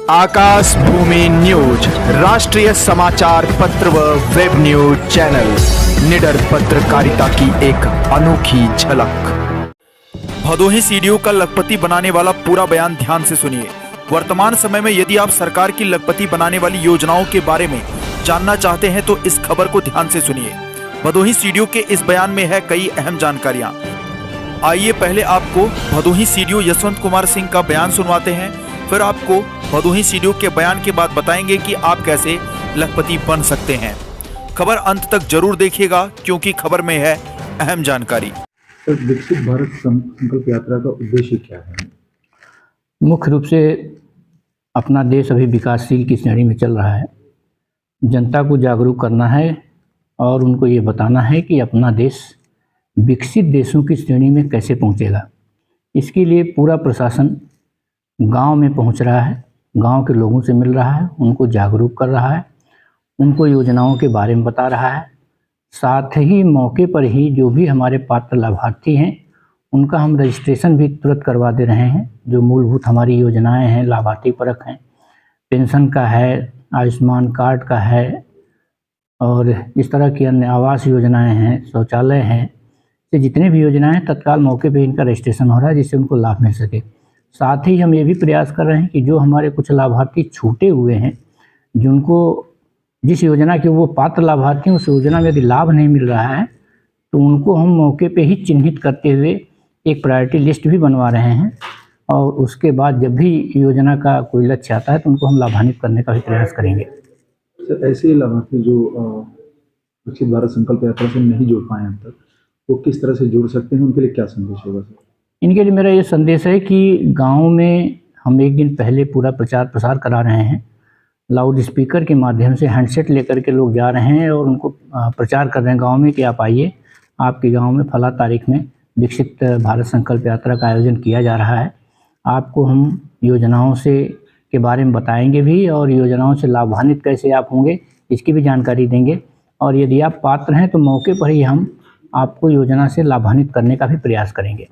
आकाश भूमि news राष्ट्रीय समाचार पत्र व वेब न्यूज चैनल निडर पत्रकारिता की एक अनोखी झलक। भदोही सीडीओ का लखपति बनाने वाला पूरा बयान ध्यान से सुनिए। वर्तमान समय में यदि आप सरकार की लखपति बनाने वाली योजनाओं के बारे में जानना चाहते हैं तो इस खबर को ध्यान से सुनिए। भदोही सीडीओ के इस बयान में है कई अहम जानकारियां। आइए पहले आपको भदोही सीडीओ यशवंत कुमार सिंह का बयान सुनवाते हैं, फिर आपको भदोही सीडीओ के बयान के बाद बताएंगे कि आप कैसे लखपति बन सकते हैं। खबर अंत तक जरूर देखिएगा क्योंकि खबर में है अहम जानकारी। विकसित भारत संकल्प यात्रा का उद्देश्य क्या है? मुख्य रूप से अपना देश अभी विकासशील की श्रेणी में चल रहा है। जनता को जागरूक करना है और उनको ये बताना है कि अपना देश विकसित देशों की श्रेणी में कैसे पहुंचेगा। इसके लिए पूरा प्रशासन गांव में पहुंच रहा है, गांव के लोगों से मिल रहा है, उनको जागरूक कर रहा है, उनको योजनाओं के बारे में बता रहा है। साथ ही मौके पर ही जो भी हमारे पात्र लाभार्थी हैं उनका हम रजिस्ट्रेशन भी तुरंत करवा दे रहे हैं। जो मूलभूत हमारी योजनाएं हैं, लाभार्थी परख हैं, पेंशन का है, आयुष्मान कार्ड का है और इस तरह की अन्य आवास योजनाएं हैं, शौचालय हैं, ये जितने भी योजनाएं हैं तत्काल मौके पे इनका रजिस्ट्रेशन हो रहा है जिससे उनको लाभ मिल सके। साथ ही हम ये भी प्रयास कर रहे हैं कि जो हमारे कुछ लाभार्थी छूटे हुए हैं, जिनको जिस योजना के वो पात्र लाभार्थी उस योजना में यदि लाभ नहीं मिल रहा है तो उनको हम मौके पे ही चिन्हित करते हुए एक प्रायोरिटी लिस्ट भी बनवा रहे हैं और उसके बाद जब भी योजना का कोई लक्ष्य आता है तो उनको हम लाभान्वित करने का भी प्रयास करेंगे। सर, ऐसे लाभार्थी जो विकसित भारत संकल्प यात्रा से नहीं जुड़ पाए अब तक, वो किस तरह से जुड़ सकते हैं? उनके लिए क्या संदेश होगा सर? इनके लिए मेरा ये संदेश है कि गांव में हम एक दिन पहले पूरा प्रचार प्रसार करा रहे हैं। लाउड स्पीकर के माध्यम से हैंडसेट लेकर के लोग जा रहे हैं और उनको प्रचार कर रहे हैं गांव में कि आप आइए, आपके गांव में फला तारीख में विकसित भारत संकल्प यात्रा का आयोजन किया जा रहा है। आपको हम योजनाओं से के बारे में बताएंगे भी और योजनाओं से लाभान्वित कैसे आप होंगे इसकी भी जानकारी देंगे और यदि आप पात्र हैं तो मौके पर ही हम आपको योजना से लाभान्वित करने का भी प्रयास करेंगे।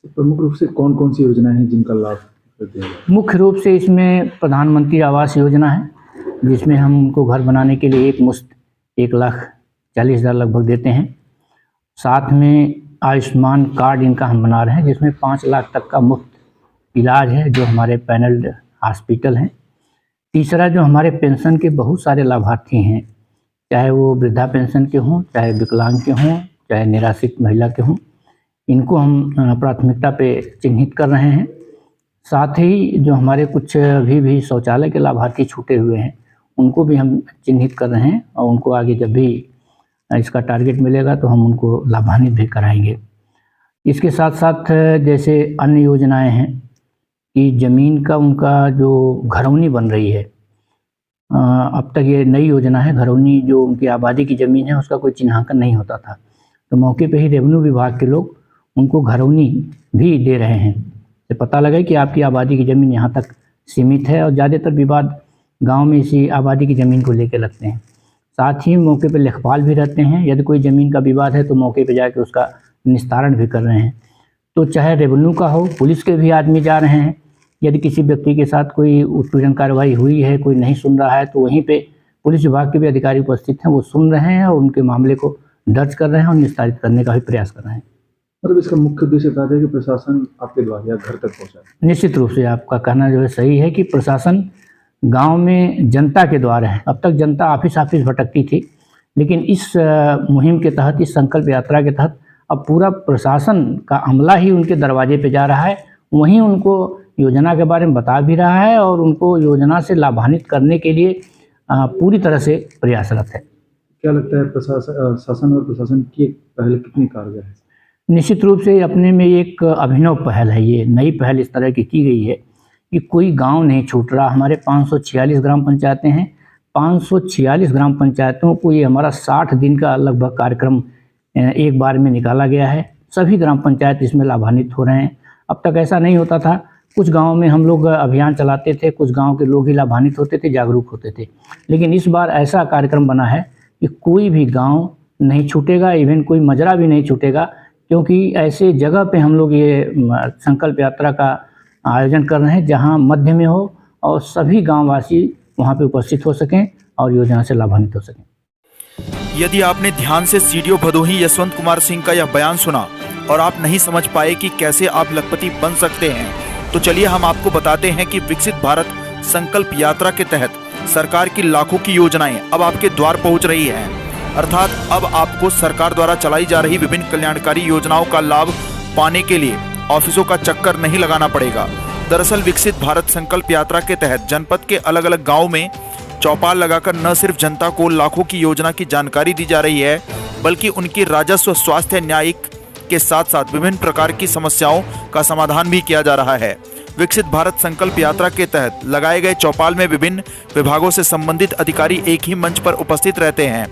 प्रमुख रूप से कौन कौन सी योजनाएं हैं जिनका लाभ देते हैं? मुख्य रूप से इसमें प्रधानमंत्री आवास योजना है जिसमें हम उनको घर बनाने के लिए एक मुश्त 1,40,000 लगभग देते हैं। साथ में आयुष्मान कार्ड इनका हम बना रहे हैं जिसमें 5 लाख तक का मुफ्त इलाज है जो हमारे पैनल्ड हॉस्पिटल हैं। तीसरा जो हमारे पेंशन के बहुत सारे लाभार्थी हैं, चाहे वो वृद्धा पेंशन के हों, चाहे विकलांग के हों, चाहे निराश्रित महिला के हों, इनको हम प्राथमिकता पे चिन्हित कर रहे हैं। साथ ही जो हमारे कुछ भी शौचालय के लाभार्थी छूटे हुए हैं उनको भी हम चिन्हित कर रहे हैं और उनको आगे जब भी इसका टारगेट मिलेगा तो हम उनको लाभान्वित भी कराएंगे। इसके साथ साथ जैसे अन्य योजनाएं हैं कि ज़मीन का उनका जो घरौनी बन रही है, अब तक ये नई योजना है। घरौनी जो उनकी आबादी की ज़मीन है उसका कोई चिन्हांकन नहीं होता था, तो मौके पे ही रेवेन्यू विभाग के लोग उनको घरौनी भी दे रहे हैं। तो पता लगा कि आपकी आबादी की ज़मीन यहाँ तक सीमित है और ज़्यादातर विवाद गांव में इसी आबादी की ज़मीन को लेकर लगते हैं। साथ ही मौके पे लेखपाल भी रहते हैं, यदि कोई ज़मीन का विवाद है तो मौके पे जाके उसका निस्तारण भी कर रहे हैं। तो चाहे रेवेन्यू का हो, पुलिस के भी आदमी जा रहे हैं। यदि किसी व्यक्ति के साथ कोई उत्पीड़न कार्रवाई हुई है, कोई नहीं सुन रहा है तो वहीं पे पुलिस विभाग के भी अधिकारी उपस्थित हैं, वो सुन रहे हैं और उनके मामले को दर्ज कर रहे हैं और निस्तारित करने का भी प्रयास कर रहे हैं। मतलब इसका मुख्य उद्देश्य था कि प्रशासन आपके द्वार या घर तक पहुँचाए। निश्चित रूप से आपका कहना जो है सही है कि प्रशासन गांव में जनता के द्वार है। अब तक जनता ऑफिस भटकती थी, लेकिन इस मुहिम के तहत, इस संकल्प यात्रा के तहत अब पूरा प्रशासन का अमला ही उनके दरवाजे पे जा रहा है, वहीं उनको योजना के बारे में बता भी रहा है और उनको योजना से लाभान्वित करने के लिए पूरी तरह से प्रयासरत है। क्या लगता है शासन और प्रशासन की पहल कितनी कारगर है? निश्चित रूप से अपने में एक अभिनव पहल है। ये नई पहल इस तरह की गई है कि कोई गांव नहीं छूट रहा। हमारे 546 ग्राम पंचायतें हैं। 546 ग्राम पंचायतों को ये हमारा 60 दिन का लगभग कार्यक्रम एक बार में निकाला गया है। सभी ग्राम पंचायत इसमें लाभान्वित हो रहे हैं। अब तक ऐसा नहीं होता था, कुछ गाँव में हम लोग अभियान चलाते थे, कुछ गाँव के लोग ही लाभान्वित होते थे, जागरूक होते थे। लेकिन इस बार ऐसा कार्यक्रम बना है कि कोई भी गाँव नहीं छूटेगा, इवन कोई मजरा भी नहीं छूटेगा, क्योंकि ऐसे जगह पे हम लोग ये संकल्प यात्रा का आयोजन कर रहे हैं जहां मध्य में हो और सभी गांववासी वहां पे उपस्थित हो सकें और योजना से लाभान्वित हो सकें। यदि आपने ध्यान से सीडीओ भदोही यशवंत कुमार सिंह का यह बयान सुना और आप नहीं समझ पाए कि कैसे आप लखपति बन सकते हैं, तो चलिए हम आपको बताते हैं कि विकसित भारत संकल्प यात्रा के तहत सरकार की लाखों की योजनाएं अब आपके द्वार पहुंच रही हैं। अर्थात अब आपको सरकार द्वारा चलाई जा रही विभिन्न कल्याणकारी योजनाओं का लाभ पाने के लिए ऑफिसों का चक्कर नहीं लगाना पड़ेगा। दरअसल विकसित भारत संकल्प यात्रा के तहत जनपद के अलग अलग गाँव में चौपाल लगाकर न सिर्फ जनता को लाखों की योजना की जानकारी दी जा रही है, बल्कि उनकी राजस्व, स्वास्थ्य, न्यायिक के साथ साथ विभिन्न प्रकार की समस्याओं का समाधान भी किया जा रहा है। विकसित भारत संकल्प यात्रा के तहत लगाए गए चौपाल में विभिन्न विभागों से संबंधित अधिकारी एक ही मंच पर उपस्थित रहते हैं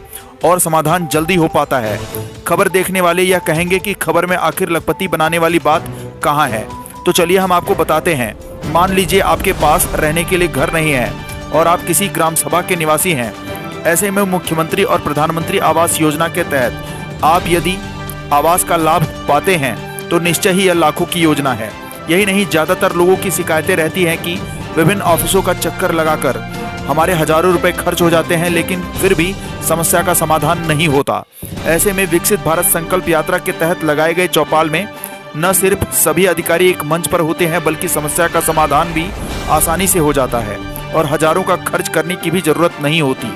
और समाधान जल्दी हो पाता है। खबर देखने वाले यह कहेंगे कि खबर में आखिर लखपति बनाने वाली बात कहाँ है, तो चलिए हम आपको बताते हैं। मान लीजिए आपके पास रहने के लिए घर नहीं है और आप किसी ग्राम सभा के निवासी हैं। ऐसे में मुख्यमंत्री और प्रधानमंत्री आवास योजना के तहत आप यदि आवास का लाभ पाते हैं तो निश्चय ही यह लाखों की योजना है। यही नहीं, ज़्यादातर लोगों की शिकायतें रहती हैं कि विभिन्न ऑफिसों का चक्कर लगाकर हमारे हजारों रुपए खर्च हो जाते हैं, लेकिन फिर भी समस्या का समाधान नहीं होता। ऐसे में विकसित भारत संकल्प यात्रा के तहत लगाए गए चौपाल में न सिर्फ सभी अधिकारी एक मंच पर होते हैं, बल्कि समस्या का समाधान भी आसानी से हो जाता है और हजारों का खर्च करने की भी जरूरत नहीं होती।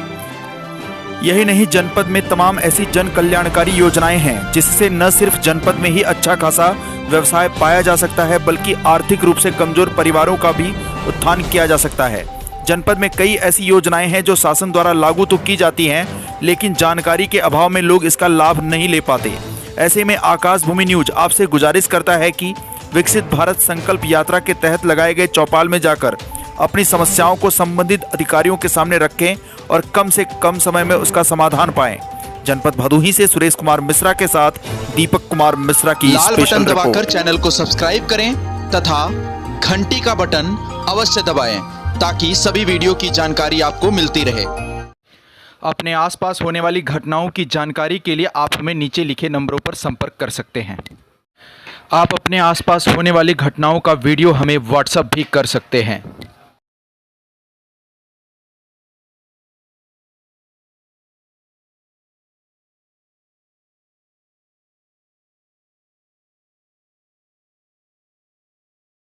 यही नहीं, जनपद में तमाम ऐसी जन कल्याणकारी योजनाएं हैं जिससे न सिर्फ जनपद में ही अच्छा खासा व्यवसाय पाया जा सकता है, बल्कि आर्थिक रूप से कमजोर परिवारों का भी उत्थान किया जा सकता है। जनपद में कई ऐसी योजनाएं हैं जो शासन द्वारा लागू तो की जाती हैं, लेकिन जानकारी के अभाव में लोग इसका लाभ नहीं ले पाते। ऐसे में आकाश भूमि न्यूज आपसे गुजारिश करता है कि विकसित भारत संकल्प यात्रा के तहत लगाए गए चौपाल में जाकर अपनी समस्याओं को संबंधित अधिकारियों के सामने रखें और कम से कम समय में उसका समाधान पाएं। जनपद भदोही से सुरेश कुमार मिश्रा के साथ दीपक कुमार मिश्रा की लाल स्पेशल बटन दबाकर रिपोर्ट। चैनल को सब्सक्राइब करें तथा घंटी का बटन अवश्य दबाएं ताकि सभी वीडियो की जानकारी आपको मिलती रहे। अपने आसपास होने वाली घटनाओं की जानकारी के लिए आप हमें नीचे लिखे नंबरों पर संपर्क कर सकते हैं। आप अपने आसपास होने वाली घटनाओं का वीडियो हमें व्हाट्सएप भी कर सकते हैं।